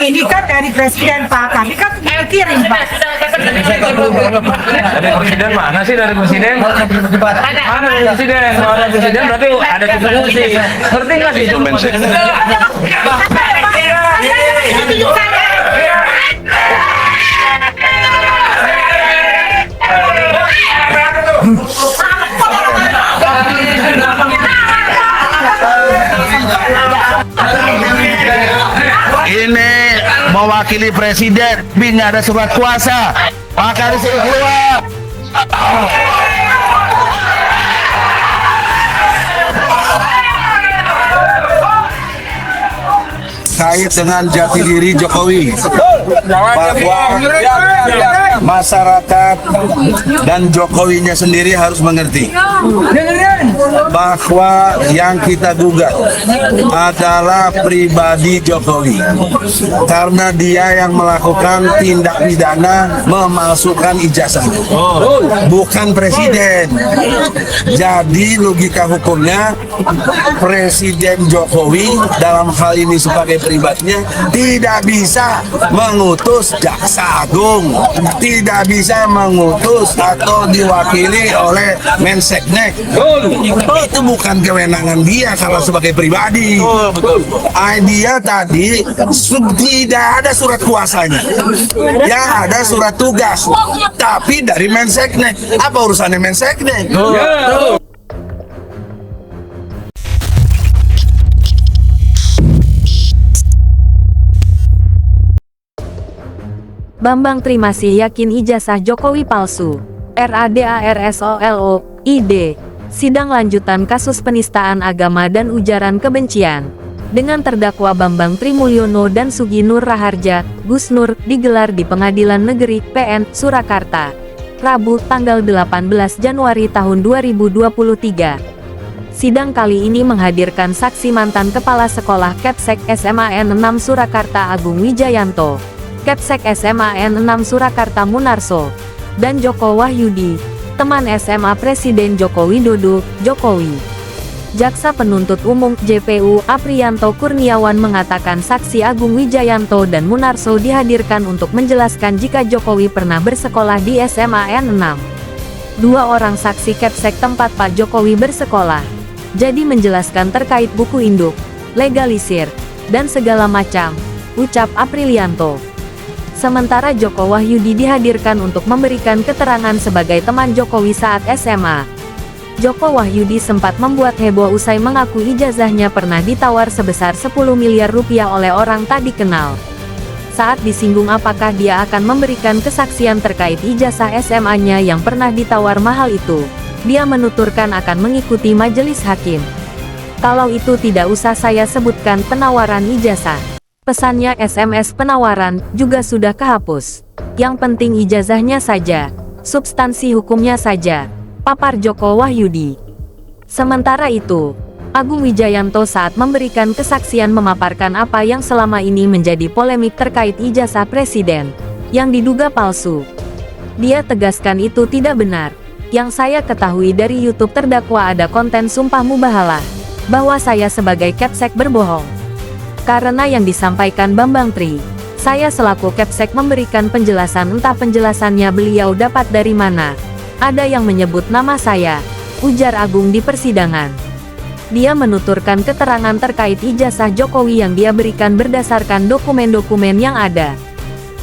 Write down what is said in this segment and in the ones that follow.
Ini kan dari presiden Pak, kami kan kirim Pak. Dari presiden mana sih dari presiden? Mana dari presiden? Kalau ada presiden berarti ada distribusi. Ngerti nggak sih? Ini mewakili presiden, tapi nggak ada surat kuasa, maka disuruh keluar. Kait dengan jati diri Jokowi, bahwa masyarakat dan Jokowinya sendiri harus mengerti bahwa yang kita gugat adalah pribadi Jokowi, karena dia yang melakukan tindak pidana memalsukan ijazah, bukan presiden. Jadi logika hukumnya Presiden Jokowi dalam hal ini sebagai pribadinya tidak bisa mengutus jaksa agung, tidak bisa mengutus atau diwakili oleh Menseknek. Itu bukan kewenangan dia kalau sebagai pribadi. Dia tadi tidak ada surat kuasanya, yang ada surat tugas, tapi dari Menseknek. Apa urusannya Menseknek? Bambang Tri masih yakin ijazah Jokowi palsu. RADARSOLO, ID. Sidang lanjutan kasus penistaan agama dan ujaran kebencian dengan terdakwa Bambang Tri Mulyono dan Sugi Nur Raharja, Gus Nur, digelar di Pengadilan Negeri PN Surakarta, Rabu, tanggal 18 Januari tahun 2023. Sidang kali ini menghadirkan saksi mantan Kepala Sekolah Kepsek SMAN 6 Surakarta Agung Wijayanto, Kepsek SMAN 6 Surakarta Munarso, dan Joko Wahyudi, teman SMA Presiden Joko Widodo, Jokowi. Jaksa Penuntut Umum JPU Apriyanto Kurniawan mengatakan saksi Agung Wijayanto dan Munarso dihadirkan untuk menjelaskan jika Jokowi pernah bersekolah di SMAN 6. Dua orang saksi Kepsek tempat Pak Jokowi bersekolah, jadi menjelaskan terkait buku induk, legalisir, dan segala macam, ucap Aprilianto. Sementara Joko Wahyudi dihadirkan untuk memberikan keterangan sebagai teman Jokowi saat SMA. Joko Wahyudi sempat membuat heboh usai mengaku ijazahnya pernah ditawar sebesar 10 miliar rupiah oleh orang tak dikenal. Saat disinggung apakah dia akan memberikan kesaksian terkait ijazah SMA-nya yang pernah ditawar mahal itu, dia menuturkan akan mengikuti majelis hakim. Kalau itu tidak usah saya sebutkan penawaran ijazah. Pesannya SMS penawaran juga sudah kehapus. Yang penting ijazahnya saja, substansi hukumnya saja, papar Joko Wahyudi. Sementara itu, Agung Wijayanto saat memberikan kesaksian memaparkan apa yang selama ini menjadi polemik terkait ijazah presiden, yang diduga palsu. Dia tegaskan itu tidak benar. Yang saya ketahui dari YouTube terdakwa ada konten sumpah mubahalah, bahwa saya sebagai Kepsek berbohong. Karena yang disampaikan Bambang Tri, saya selaku Kepsek memberikan penjelasan, entah penjelasannya beliau dapat dari mana. Ada yang menyebut nama saya, ujar Agung di persidangan. Dia menuturkan keterangan terkait ijazah Jokowi yang dia berikan berdasarkan dokumen-dokumen yang ada,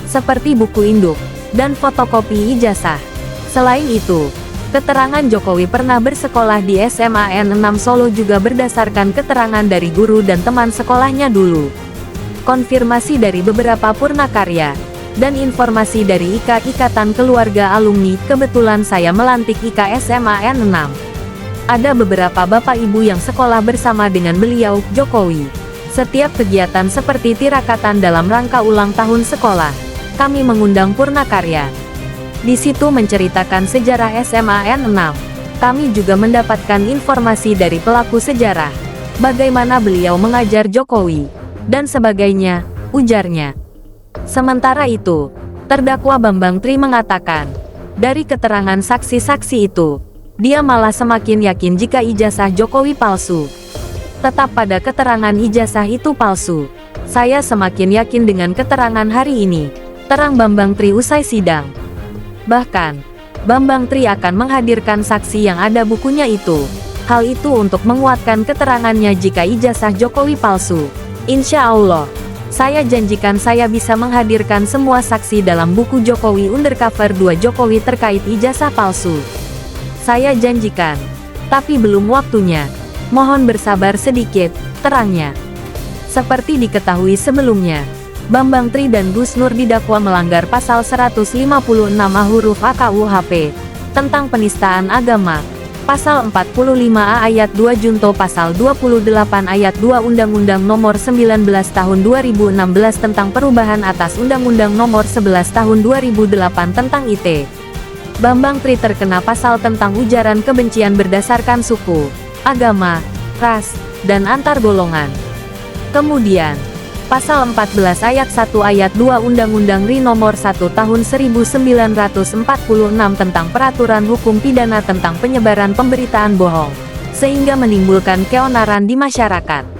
seperti buku induk, dan fotokopi ijazah. Selain itu, keterangan Jokowi pernah bersekolah di SMAN 6 Solo juga berdasarkan keterangan dari guru dan teman sekolahnya dulu. Konfirmasi dari beberapa purnakarya, dan informasi dari IKA Ikatan Keluarga Alumni. Kebetulan saya melantik IKA SMAN 6. Ada beberapa bapak ibu yang sekolah bersama dengan beliau, Jokowi. Setiap kegiatan seperti tirakatan dalam rangka ulang tahun sekolah, kami mengundang purnakarya. Di situ menceritakan sejarah SMAN 6. Kami juga mendapatkan informasi dari pelaku sejarah, bagaimana beliau mengajar Jokowi, dan sebagainya, ujarnya. Sementara itu, terdakwa Bambang Tri mengatakan, dari keterangan saksi-saksi itu, dia malah semakin yakin jika ijazah Jokowi palsu. Tetap pada keterangan ijazah itu palsu. Saya semakin yakin dengan keterangan hari ini, terang Bambang Tri usai sidang. Bahkan, Bambang Tri akan menghadirkan saksi yang ada bukunya itu. Hal itu untuk menguatkan keterangannya jika ijazah Jokowi palsu. Insya Allah, saya janjikan saya bisa menghadirkan semua saksi dalam buku Jokowi Undercover 2 Jokowi terkait ijazah palsu. Saya janjikan, tapi belum waktunya. Mohon bersabar sedikit, terangnya. Seperti diketahui sebelumnya, Bambang Tri dan Gus Nur didakwa melanggar pasal 156A huruf A KUHP tentang penistaan agama, pasal 45A ayat 2 junto pasal 28 ayat 2 Undang-Undang Nomor 19 Tahun 2016 tentang perubahan atas Undang-Undang Nomor 11 Tahun 2008 tentang IT. Bambang Tri terkena pasal tentang ujaran kebencian berdasarkan suku, agama, ras, dan antar golongan. Kemudian, pasal 14 ayat 1 ayat 2 Undang-Undang RI Nomor 1 Tahun 1946 tentang peraturan hukum pidana tentang penyebaran pemberitaan bohong, sehingga menimbulkan keonaran di masyarakat.